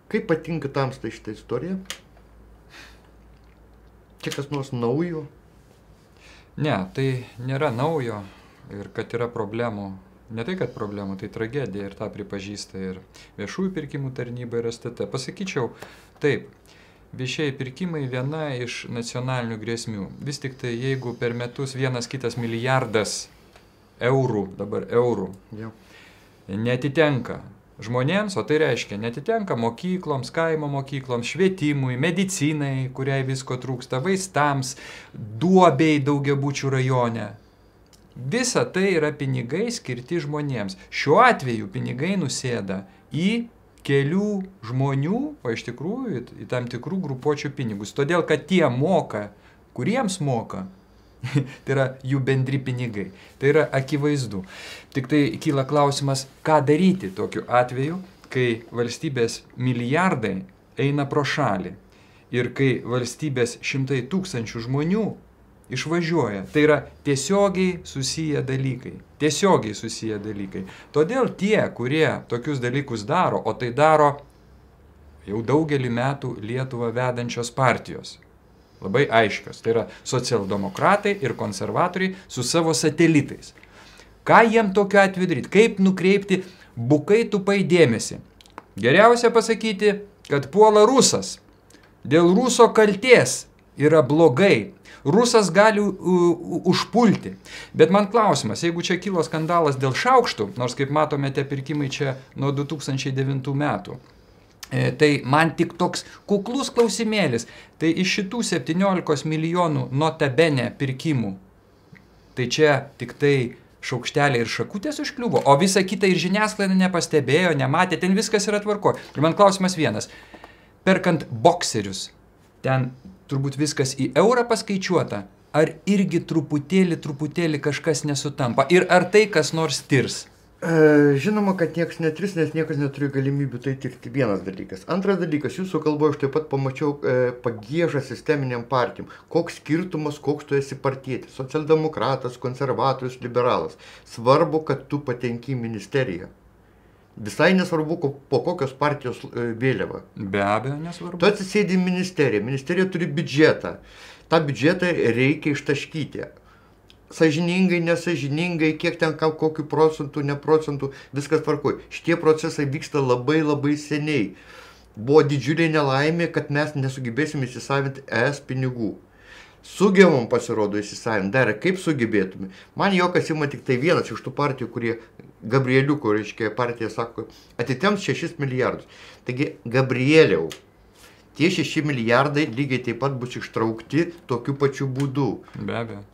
Kaip patinka Tamstai šitą istoriją? Čia kas nors naujo? Ne, tai nėra naujo ir kad yra problemų. Ne tai, kad problemų, tai tragedija ir tą pripažįsta ir viešųjų pirkimų tarnyba ir STT. Pasakyčiau, taip, viešieji pirkimai viena iš nacionalinių grėsmių. Vis tik tai, jeigu per metus 1-2 milijardas eurų, dabar eurų, neatitenka žmonėms, o tai reiškia, neatitenka mokykloms, kaimo mokykloms, švietimui, medicinai, kuriai visko trūksta, vaistams, duobei daugiabučių rajone. Visa tai yra pinigai skirti žmonėms. Šiuo atveju pinigai nusėda į kelių žmonių, o iš tikrųjų į tam tikrų grupuočių pinigus. Todėl, kad tie moka, kuriems moka, tai yra jų bendri pinigai. Tai yra akivaizdu. Tik tai kyla klausimas, ką daryti tokiu atveju, kai valstybės milijardai eina pro šalį ir kai valstybės 100 000 žmonių išvažiuoja. Tai yra tiesiogiai susiję dalykai. Tiesiogiai susiję dalykai. Todėl tie, kurie tokius dalykus daro, o tai daro jau daugelį metų Lietuvą vedančios partijos, labai aiškios, tai yra socialdemokratai ir konservatoriai su savo satelitais. Ką jiem tokiu atveju daryti? Kaip nukreipti bukai tupai dėmesį? Geriausia pasakyti, kad puola rusas. Dėl ruso kaltės yra blogai. Rusas gali užpulti. Bet man klausimas, jeigu čia kilo skandalas dėl šaukštų, nors kaip matome, tie pirkimai čia nuo 2009 metų, tai man tik toks kuklus klausimėlis. Tai iš šitų 17 milijonų notabene pirkimų, tai čia tik tai šaukšteliai ir šakutės užkliuvo, o visa kita ir žiniasklaida nepastebėjo, nematė, ten viskas yra tvarko. Ir man klausimas vienas, perkant bokserius, ten turbūt viskas į eurą paskaičiuota, ar irgi truputėlį kažkas nesutampa? Ir ar tai kas nors tirs? Žinoma, kad niekas netris, nes niekas neturi galimybių tai tirti. Vienas dalykas. Antras dalykas, jūsų kalboje aš taip pat pamačiau pagiežą sisteminiam partijom. Koks skirtumas, koks tu esi partietis. Socialdemokratas, konservatorius, liberalas. Svarbu, kad tu patenki į ministeriją. Visai nesvarbu, po kokios partijos vėliava. Be abejo, nesvarbu. Tu atsisėdi į ministeriją. Ministerija turi biudžetą. tą biudžetą reikia ištaškyti. Sąžiningai, nesąžiningai, kiek ten kokių procentų, neprocentų, viskas tvarkoj. Šitie procesai vyksta labai labai seniai. Buvo didžiulė nelaimė, kad mes nesugebėsim įsisavinti ES pinigų. Sugebam pasirodo įsisavinti, dar kaip sugebėtume. Man jokas ima tik tai vienas iš tų partijų, kurie Gabrieliuko, reiškia, partija sako, atitems 6 milijardus. Taigi, Gabrieliau, tie 6 milijardai lygiai taip pat bus ištraukti tokiu pačiu būdu. Be abejo.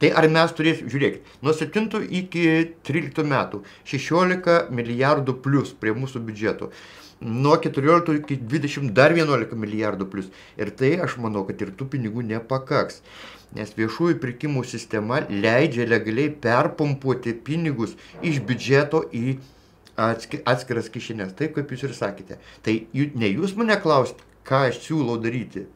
Tai ar mes turėsim, žiūrėkit, nuo 7 iki 13 metų 16 milijardų plus prie mūsų biudžeto. Nuo 14 iki 20 dar 11 milijardų plus. Ir tai aš manau, kad ir tų pinigų nepakaks. Nes viešųjų pirkimų sistema leidžia legaliai perpumpuoti pinigus iš biudžeto į atskiras kišenes. Taip, kaip jūs ir sakėte. Tai ne jūs mane klausit, ką aš siūlau daryti.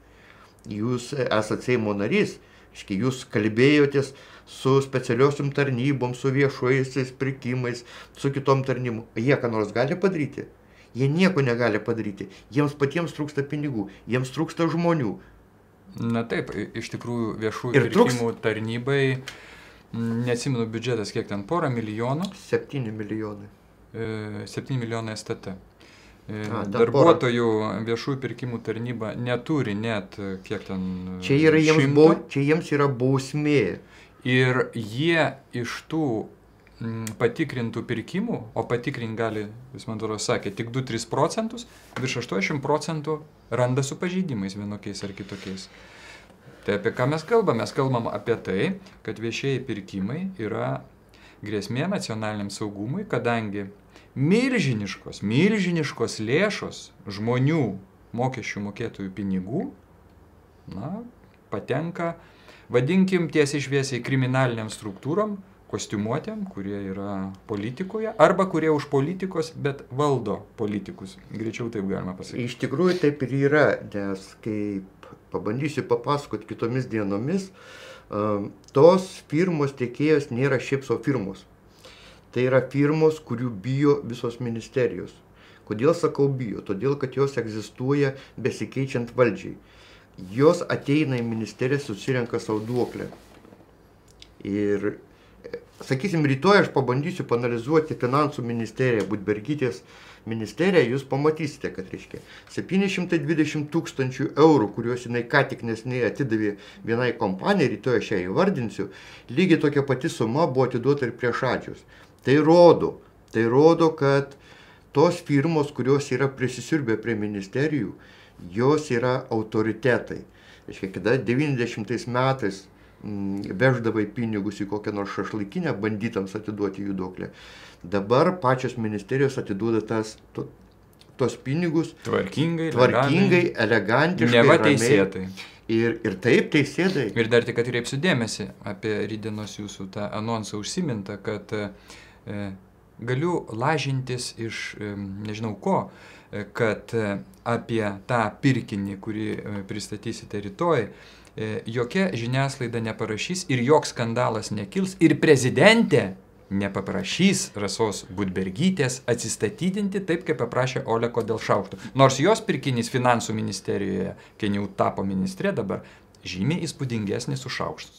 Jūs esate Seimo narys. Jūs kalbėjotės su specialiosiom tarnybom, su viešuojaisiais pirkimais, su kitom tarnybom. Jie ką nors gali padaryti? Jie nieko negali padaryti. Jiems patiems trūksta pinigų, jiems trūksta žmonių. Na taip, iš tikrųjų viešųjų pirkimų tarnybai, neatsimenu biudžetas, kiek ten, 1 milijonų? 7 milijonai. 7 milijonai STT. Darbuotojų viešųjų pirkimų tarnyba neturi net kiek ten čia jiems yra bausmė. Ir jie iš tų patikrintų pirkimų, o patikrint gali, jūs man atrodo sakė, tik 2-3%, virš 80% randa su pažeidimais vienokiais ar kitokiais. Tai apie ką mes kalbam? Mes kalbam apie tai, kad viešieji pirkimai yra grėsmė nacionaliniam saugumui, kadangi milžiniškos lėšos žmonių mokesčių mokėtojų pinigų, patenka, vadinkim tiesiai šviesiai, kriminaliniam struktūrom, kostiumuotėm, kurie yra politikoje, arba kurie už politikos, bet valdo politikus. Greičiau taip galima pasakyti. Iš tikrųjų taip ir yra, nes kaip pabandysiu papasakoti kitomis dienomis, tos firmos tiekėjos nėra šiaip savo firmos. Tai yra firmos, kurių bijo visos ministerijos, Kodėl sakau bijo? Todėl, kad jos egzistuoja besikeičiant valdžiai. Jos ateina į ministeriją, susirenka savo duoklę. Ir, sakysim, rytoj aš pabandysiu panalizuoti finansų ministeriją, Budbergytės ministeriją, jūs pamatysite, kad reiškia 720 000 eurų, kuriuos jinai ką tik nesnei atidavė vienai kompanijai, rytoj aš ją įvardinsiu, lygiai tokia pati suma buvo atiduota ir prieš Ačiūs. Tai rodo, kad tos firmos, kurios yra prisisiurbę prie ministerijų, jos yra autoritetai. Reiškia, kada 90 metais veždavai pinigus į kokią nors šašlaikinę bandytams atiduoti jų duoklę. Dabar pačios ministerijos atiduoda tos pinigus tvarkingai, elegantiškai, neva teisėtai. Ir taip teisėtai. Ir dar tik atkreipsiu dėmesį apie rytdienos jūsų tą anonsą užsimintą, kad galiu lažintis iš nežinau ko, kad apie tą pirkinį, kurį pristatysite rytoj, jokia žiniasklaida neparašys ir joks skandalas nekils ir prezidentė nepaprašys Rasos Budbergytės atsistatydinti taip, kaip paprašė Oleko dėl šaukštų. Nors jos pirkinys finansų ministerijoje, kai jau tapo ministrė dabar, žymiai įspūdingesnis už šaukštus.